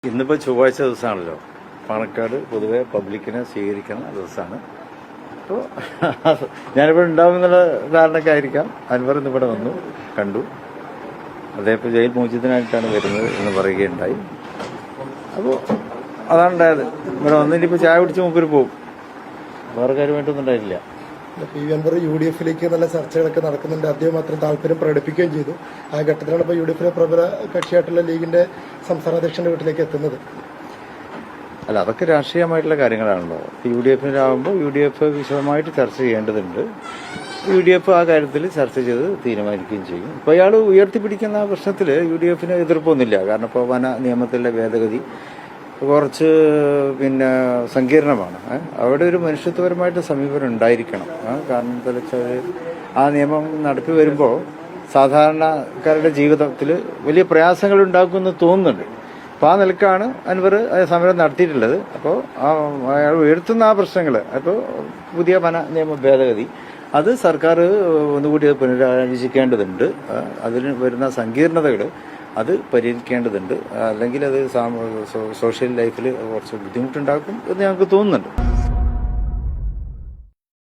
ഇന്നിപ്പോൾ ചൊവ്വാഴ്ച ദിവസമാണല്ലോ. പാണക്കാട് പൊതുവെ പബ്ലിക്കിനെ സ്വീകരിക്കുന്ന ദിവസമാണ്. അപ്പോൾ ഞാനിവിടെ ഉണ്ടാവുമെന്നുള്ള ധാരണയൊക്കെ ആയിരിക്കാം. അൻവർ ഇന്നിവിടെ വന്നു, കണ്ടു. അദ്ദേഹം ഇപ്പോൾ ജയിൽ മോചിതനായിട്ടാണ് വരുന്നത് എന്ന് പറയുകയുണ്ടായി. അപ്പോൾ അതാണ് ഉണ്ടായത്. ഇവിടെ വന്നിട്ടിപ്പോൾ ചായ കുടിച്ച് മുമ്പിൽ പോകും. വേറെ കാര്യമായിട്ടൊന്നും ഉണ്ടായിട്ടില്ല. പി വി അൻവർ UDF-ലേക്ക് നല്ല ചർച്ചകളൊക്കെ നടക്കുന്നുണ്ട്. അദ്ദേഹം അത്ര താല്പര്യം പ്രകടിപ്പിക്കുകയും ചെയ്തു. ആ ഘട്ടത്തിലാണ് ഇപ്പോൾ UDF-ലെ പ്രബല കക്ഷിയായിട്ടുള്ള ലീഗിന്റെ സംസ്ഥാന അധ്യക്ഷന്റെ വീട്ടിലേക്ക് എത്തുന്നത്. അല്ല, അതൊക്കെ രാഷ്ട്രീയമായിട്ടുള്ള കാര്യങ്ങളാണല്ലോ. UDF-ലാകുമ്പോൾ UDF വിശദമായിട്ട് ചർച്ച ചെയ്യേണ്ടതുണ്ട്. UDF ആ കാര്യത്തിൽ ചർച്ച ചെയ്ത് തീരുമാനിക്കുകയും ചെയ്യും. ഇപ്പോൾ അയാൾ ഉയർത്തിപ്പിടിക്കുന്ന പ്രശ്നത്തിൽ UDF-ന് എതിർപ്പൊന്നുമില്ല. കാരണം ഇപ്പോൾ വന നിയമത്തിലെ ഭേദഗതി കുറച്ച് സങ്കീർണമാണ്. അവിടെ ഒരു മനുഷ്യത്വപരമായിട്ട് സമീപനം ഉണ്ടായിരിക്കണം. കാരണം എന്താ വെച്ചാൽ ആ നിയമം നടപ്പി വരുമ്പോൾ സാധാരണക്കാരുടെ ജീവിതത്തിൽ വലിയ പ്രയാസങ്ങൾ ഉണ്ടാക്കുമെന്ന് തോന്നുന്നുണ്ട്. അപ്പോൾ ആ നിലക്കാണ് അൻവർ സമരം നടത്തിയിട്ടുള്ളത്. അപ്പോൾ അയാൾ ഉയർത്തുന്ന ആ പ്രശ്നങ്ങൾ, അപ്പോൾ പുതിയ വന നിയമ ഭേദഗതി അത് സർക്കാർ ഒന്നുകൂടി പുനരാലോചിക്കേണ്ടതുണ്ട്. അതിന് വരുന്ന സങ്കീർണതകൾ അത് പരിഹരിക്കേണ്ടതുണ്ട്. അല്ലെങ്കിൽ അത് സോഷ്യൽ ലൈഫിൽ കുറച്ച് ബുദ്ധിമുട്ടുണ്ടാക്കും എന്ന് ഞങ്ങൾക്ക് തോന്നുന്നുണ്ട്.